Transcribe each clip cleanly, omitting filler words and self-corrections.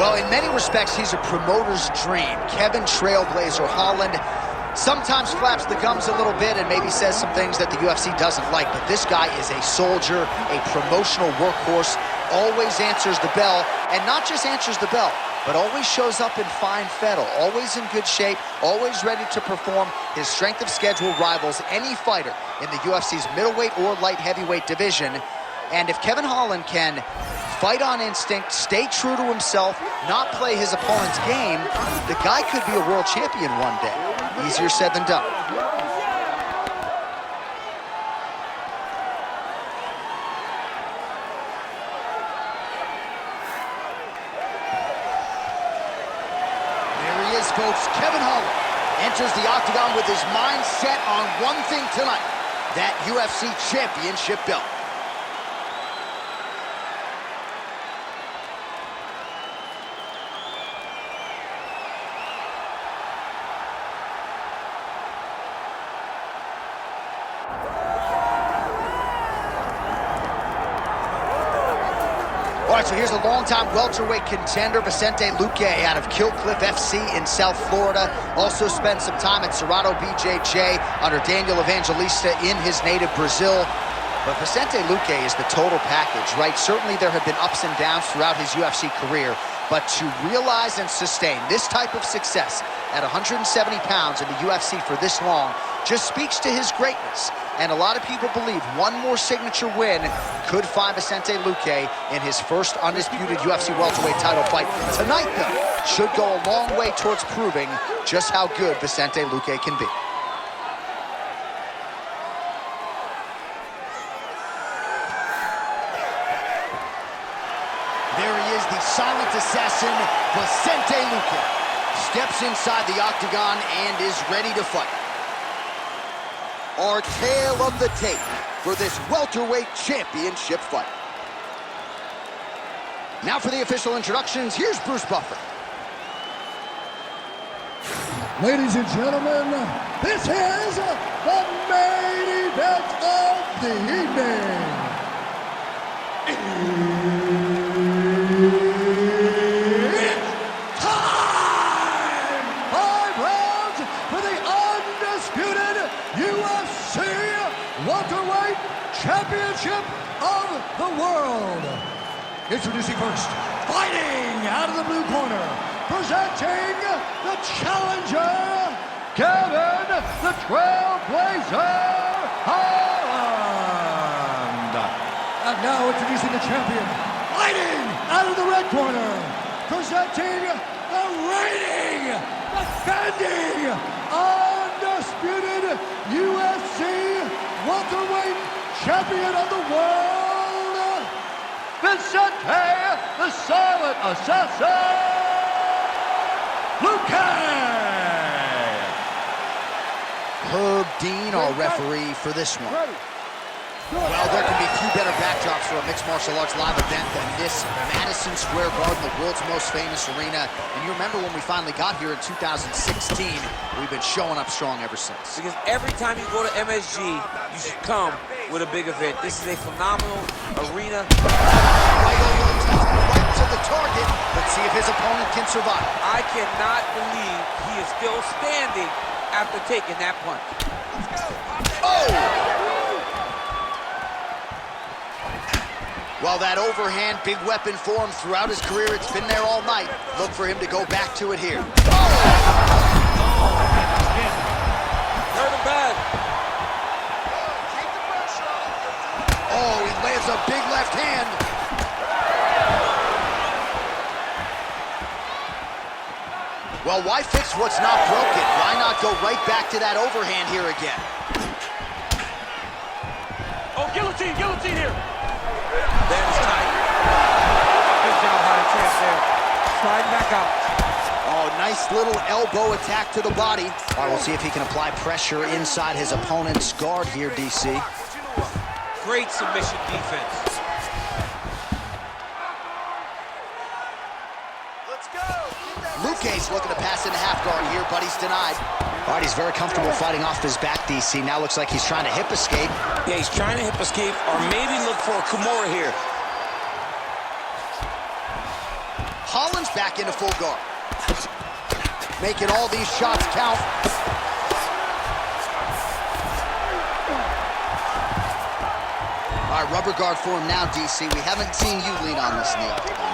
Well, in many respects, he's a promoter's dream. Kevin Trailblazer Holland sometimes flaps the gums a little bit and maybe says some things that the UFC doesn't like, but this guy is a soldier, a promotional workhorse, always answers the bell, and not just answers the bell, but always shows up in fine fettle, always in good shape, always ready to perform. His strength of schedule rivals any fighter in the UFC's middleweight or light heavyweight division. And if Kevin Holland can fight on instinct, stay true to himself, not play his opponent's game, the guy could be a world champion one day. Easier said than done. There he is, folks. Kevin Holland enters the octagon with his mind set on one thing tonight, that UFC championship belt. All right, so here's a longtime welterweight contender, Vicente Luque, out of Kill Cliff FC in South Florida. Also spent some time at Cerrado BJJ under Daniel Evangelista in his native Brazil. But Vicente Luque is the total package, right? Certainly there have been ups and downs throughout his UFC career, but to realize and sustain this type of success at 170 pounds in the UFC for this long just speaks to his greatness. And a lot of people believe one more signature win could find Vicente Luque in his first undisputed UFC welterweight title fight. Tonight, though, should go a long way towards proving just how good Vicente Luque can be. There he is, the silent assassin, Vicente Luque. Steps inside the octagon and is ready to fight. Our tale of the tape for this welterweight championship fight. Now for the official introductions, here's Bruce Buffer. Ladies and gentlemen, this is the main event of the evening. It's time! 5 rounds for the undisputed UFC welterweight championship of the world. Introducing first, fighting out of the blue corner, presenting the challenger, Kevin the Trailblazer Holland. And now introducing the champion, fighting out of the red corner, presenting the reigning, defending, undisputed UFC welterweight champion of the world, Vicente the Silent Assassin Luque. Herb Dean, our referee for this one. Well, there can be few better backdrops for a mixed martial arts live event than this Madison Square Garden, the world's most famous arena. And you remember when we finally got here in 2016, we've been showing up strong ever since. Because every time you go to MSG, you should come with a big event. This is a phenomenal arena. Right to the target. Let's see if his opponent can survive. I cannot believe he is still standing after taking that punch. Oh! Well, that overhand big weapon for him throughout his career. It's been there all night. Look for him to go back to it here. Oh! Hurt him bad. Oh, he lands a big left hand. Well, why fix what's not broken? Why not go right back to that overhand here again? Oh, guillotine here. That is tight. Good job by the champ there. Sliding back out. Oh, nice little elbow attack to the body. All right, we'll see if he can apply pressure inside his opponent's guard here, DC. Great submission defense. Luque's looking to pass into half guard here, but he's denied. All right, he's very comfortable fighting off his back, DC. Now looks like he's trying to hip escape. Yeah, he's trying to hip escape or maybe look for a Kimura here. Holland's back back into full guard. Making all these shots count. All right, rubber guard for him now, DC. We haven't seen you lean on this knee.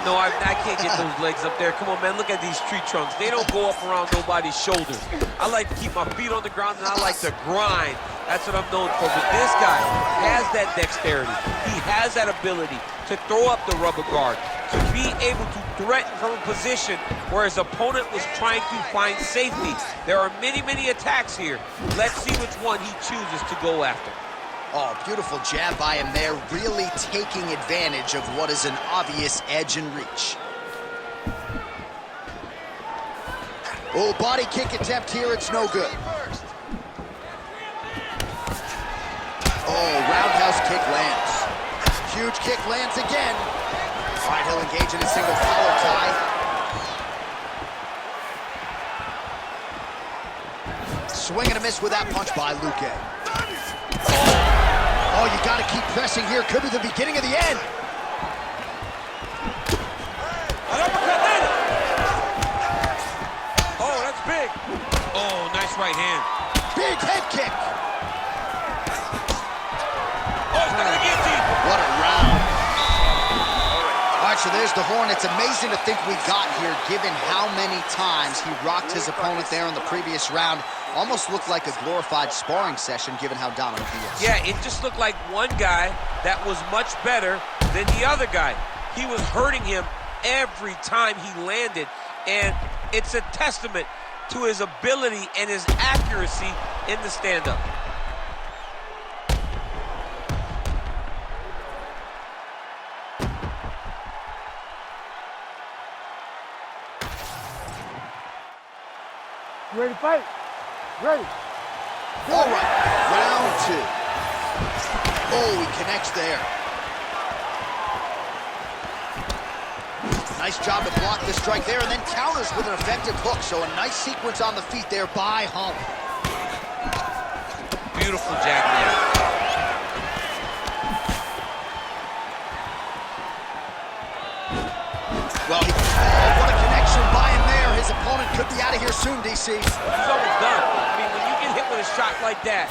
No, I can't get those legs up there. Come on, man, look at these tree trunks. They don't go up around nobody's shoulders. I like to keep my feet on the ground, and I like to grind. That's what I'm known for. But this guy has that dexterity. He has that ability to throw up the rubber guard, to be able to threaten from a position where his opponent was trying to find safety. There are many, many attacks here. Let's see which one he chooses to go after. Oh, beautiful jab by him there, really taking advantage of what is an obvious edge and reach. Oh, body kick attempt here, it's no good. Oh, roundhouse kick lands. Huge kick lands again. All right, he'll engage in a single collar tie. Swing and a miss with that punch by Luque. Oh, you got to keep pressing here. Could be the beginning of the end. Oh, that's big. Oh, nice right hand. Big head kick. Oh, he's not gonna guillotine. What a round. All right, so there's the horn. It's amazing to think we got here, given how many times he rocked his opponent there in the previous round. Almost looked like a glorified sparring session, given how dominant he is. Yeah, it just looked like one guy that was much better than the other guy. He was hurting him every time he landed, and it's a testament to his ability and his accuracy in the stand-up. You ready to fight? Ready. All right, round two. Oh, he connects there. Nice job to block the strike there, and then counters with an effective hook. So a nice sequence on the feet there by Holland. Beautiful jab there. Well, what a connection by him there. His opponent could be out of here soon, DC. He's almost done. I mean, when you get hit with a shot like that,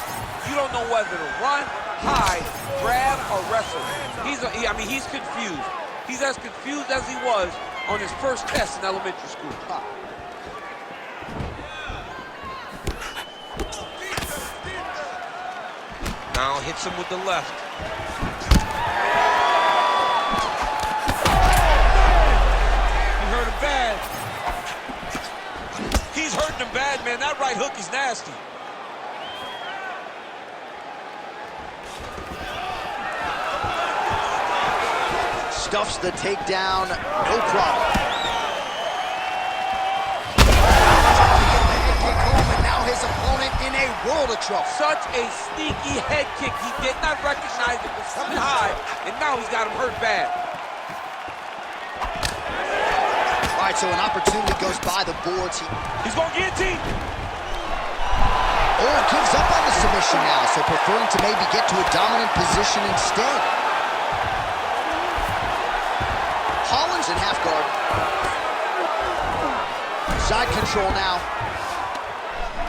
you don't know whether to run, hide, grab, or wrestle. He's confused. He's as confused as he was on his first test in elementary school. Now hits him with the left. He hurt him bad. He's hurting him bad, man. That right hook is nasty. Stuffs the takedown, no problem. And now his opponent in a world of trouble. Such a sneaky head kick. He did not recognize it was coming high, and now he's got him hurt bad. All right, so an opportunity goes by the boards. He's going to guillotine. Oh, gives up on the submission now, so preferring to maybe get to a dominant position instead. Holland's in half guard. Side control now.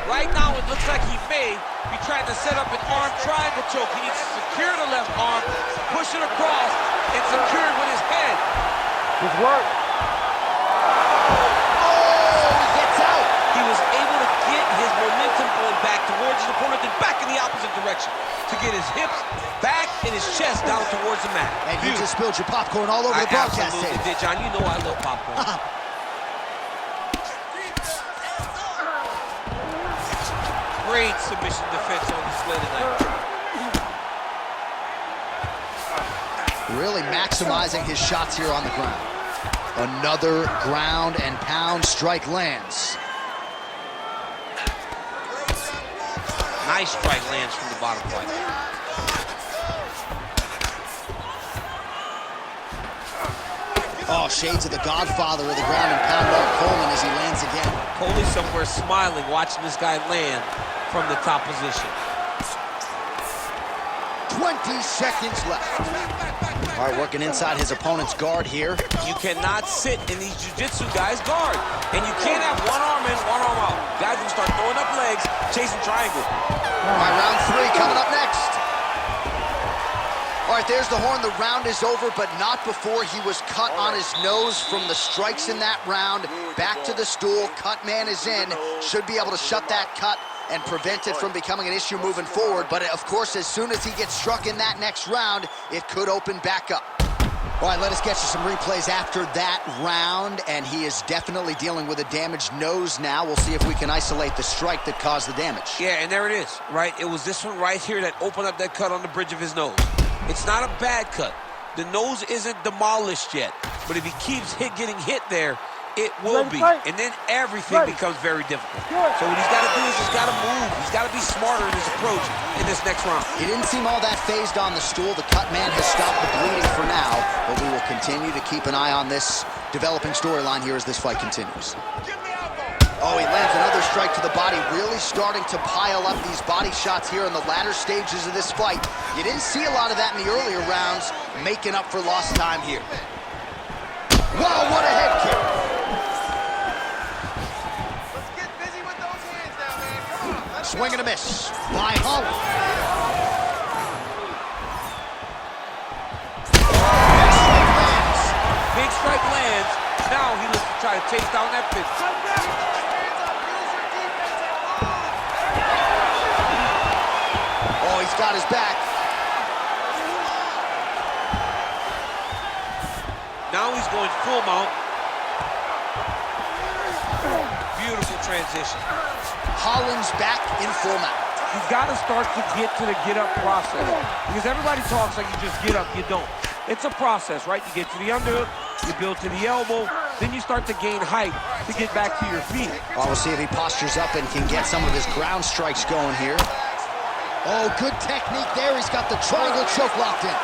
Right now, it looks like he may be trying to set up an arm triangle choke. He needs to secure the left arm, push it across, and secure it with his head. Good work. Oh, he gets out. He was able to get his momentum going back towards his opponent, then back in the opposite direction to get his hips back and his chest down towards the mat. And you just spilled your popcorn all over the broadcast absolutely table. did, John. You know I love popcorn. Great submission defense on display tonight. Really maximizing his shots here on the ground. Another ground and pound strike lands. Nice strike lands from the bottom right. Oh, shades of the godfather of the ground and pound, Mark Coleman, as he lands again. Coley somewhere smiling, watching this guy land from the top position. 20 seconds left. All right, working inside his opponent's guard here. You cannot sit in these jiu-jitsu guys' guard. And you can't have one arm in, one arm out. Guys will start throwing up legs, chasing triangle. All right, round 3 coming up next. All right, there's the horn. The round is over, but not before he was cut on his nose from the strikes in that round. Back to the stool. Cut man is in. Should be able to shut that cut and prevent it from becoming an issue moving forward. But, of course, as soon as he gets struck in that next round, it could open back up. All right, let us get you some replays after that round, and he is definitely dealing with a damaged nose now. We'll see if we can isolate the strike that caused the damage. Yeah, and there it is, right? It was this one right here that opened up that cut on the bridge of his nose. It's not a bad cut. The nose isn't demolished yet, but if he keeps getting hit there, it will be. And then everything becomes very difficult. So what he's got to do is he's got to move. He's got to be smarter in his approach in this next round. He didn't seem all that phased on the stool. The cut man has stopped the bleeding for now, but we will continue to keep an eye on this developing storyline here as this fight continues. Oh, he lands another strike to the body, really starting to pile up these body shots here in the latter stages of this fight. You didn't see a lot of that in the earlier rounds, making up for lost time here. Wow, what a head kick. Let's get busy with those hands now, man. Come on. Swing and a miss by Holland. Big strike lands. Now he looks to try to chase down that finish. Oh, he's got his back. Now he's going full mount. Beautiful transition. Holland's back in full mount. You've got to start to get to the get-up process. Because everybody talks like you just get up, you don't. It's a process, right? You get to the underhook, you build to the elbow, then you start to gain height to get back to your feet. Well, we'll see if he postures up and can get some of his ground strikes going here. Oh, good technique there. He's got the triangle choke locked in.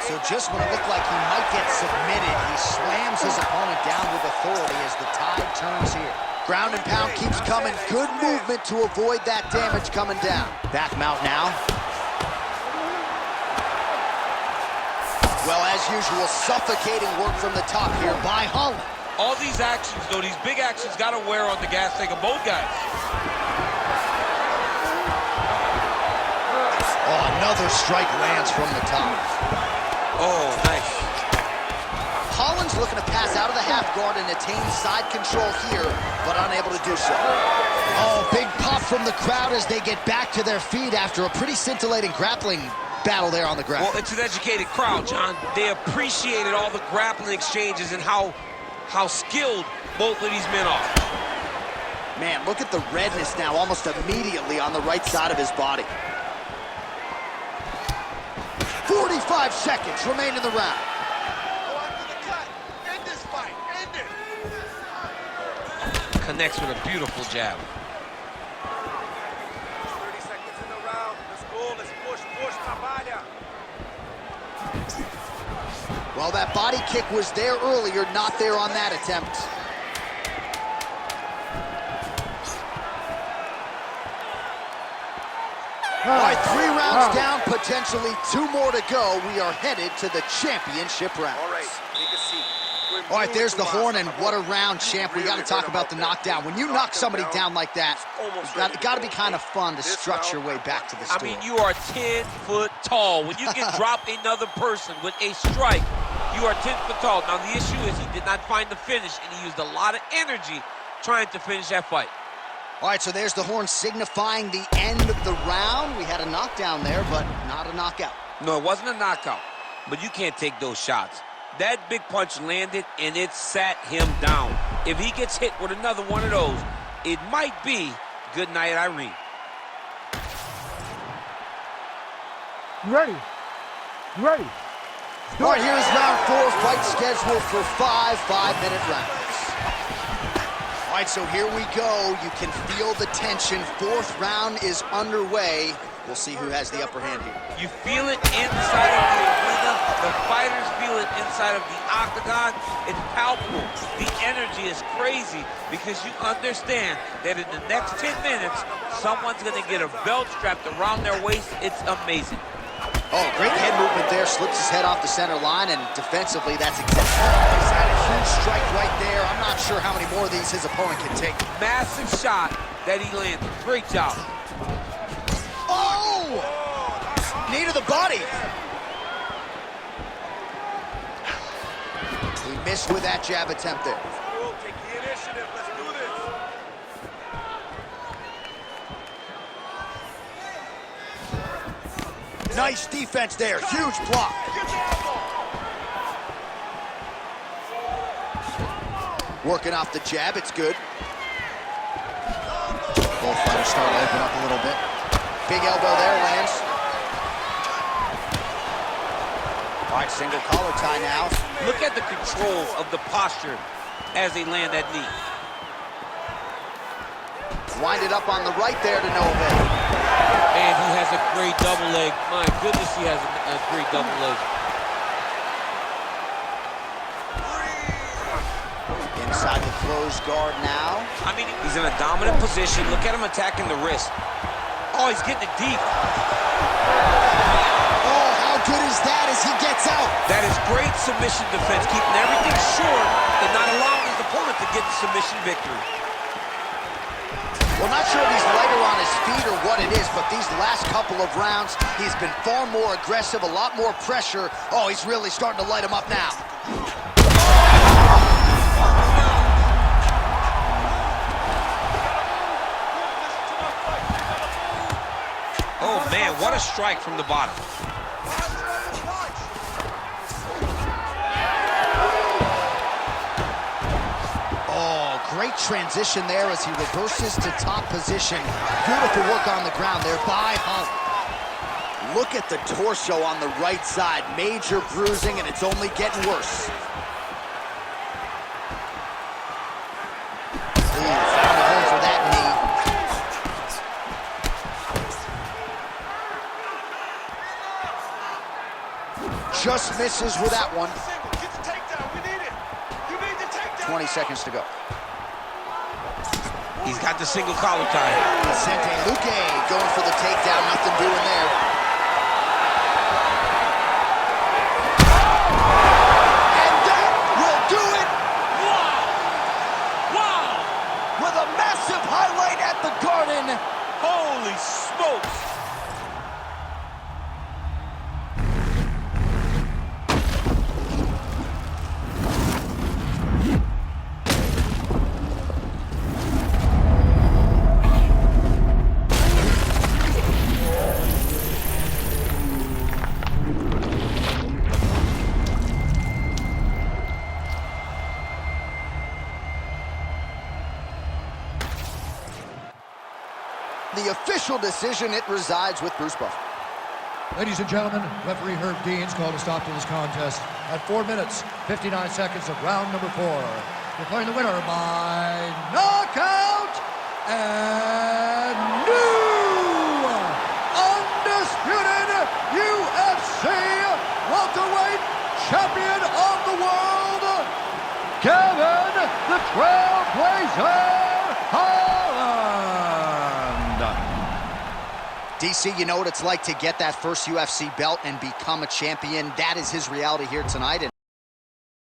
So just when it looked like he might get submitted, he slams his opponent down with authority as the tide turns here. Ground and pound keeps coming. Good movement to avoid that damage coming down. Back mount now. Well, as usual, suffocating work from the top here by Holland. All these actions, though, these big actions got to wear on the gas tank of both guys. Oh, another strike lands from the top. Oh, nice. Holland's looking to pass out of the half guard and attain side control here, but unable to do so. Oh, big pop from the crowd as they get back to their feet after a pretty scintillating grappling battle there on the ground. Well, it's an educated crowd, John. They appreciated all the grappling exchanges and how skilled both of these men are. Man, look at the redness now almost immediately on the right side of his body. 45 seconds remain in the round. Go after the cut. End this fight. End it. Connects with a beautiful jab. 30 seconds in the round. Let's go. Let's push, trabalha. Well, that body kick was there earlier, not there on that attempt. All right, 3 rounds down, potentially 2 more to go. We are headed to the championship rounds. All right, take a seat. All right, there's the horn, and what a round, champ. We got to talk about the knockdown. When you knock somebody down like that, it's got to be kind of fun to structure your way back to the stool. I mean, you are 10 foot tall. When you can drop another person with a strike, you are 10 foot tall. Now, the issue is he did not find the finish, and he used a lot of energy trying to finish that fight. All right, so there's the horn signifying the end of the round. We had a knockdown there, but not a knockout. No, it wasn't a knockout, but you can't take those shots. That big punch landed, and it sat him down. If he gets hit with another one of those, it might be good night, Irene. You ready? You ready? All right, here's round 4, fight scheduled for 5 5-minute rounds. All right, so here we go. You can feel the tension. 4th round is underway. We'll see who has the upper hand here. You feel it inside of the arena. The fighters feel it inside of the octagon. It's palpable. The energy is crazy because you understand that in the next 10 minutes, someone's going to get a belt strapped around their waist. It's amazing. Oh, great head movement there. Slips his head off the center line, and defensively, that's exactly. He's had a huge strike right there. I'm not sure how many more of these his opponent can take. Massive shot that he landed. Great job. Oh! Knee to the body. He missed with that jab attempt there. Take the initiative. Let's do this. Nice defense there. Huge block. Working off the jab. It's good. Both fighters start to open up a little bit. Big elbow there, lands. All right, single collar tie now. Look at the control of the posture as they land that knee. Wind it up on the right there to no avail. And he has a great double leg. My goodness, he has a great double leg. Inside the closed guard now. I mean, he's in a dominant position. Look at him attacking the wrist. Oh, he's getting it deep. Oh, how good is that as he gets out? That is great submission defense, keeping everything short and not allowing his opponent to get the submission victory. Well, not sure if he's lighter on his feet or what it is, but these last couple of rounds, he's been far more aggressive, a lot more pressure. Oh, he's really starting to light him up now. Oh, man, what a strike from the bottom. Oh, great transition there as he reverses to top position. Beautiful work on the ground there by Holland. Look at the torso on the right side. Major bruising, and it's only getting worse. Ooh, found a home for that knee. Just misses with that one. Get the takedown. We need it. You need the takedown. 20 seconds to go. He's got the single collar tie. Vicente Luque going for the takedown. Nothing doing there. And that will do it. Wow! Wow! With a massive highlight at the Garden. Holy smokes! The official decision, it resides with Bruce Buffer. Ladies and gentlemen, referee Herb Dean's called a stop to this contest at 4 minutes, 59 seconds of round number 4. Declaring the winner by knockout and new undisputed UFC welterweight champion of the world, Kevin the Trailblazer Holland. DC, you know what it's like to get that first UFC belt and become a champion. That is his reality here tonight. And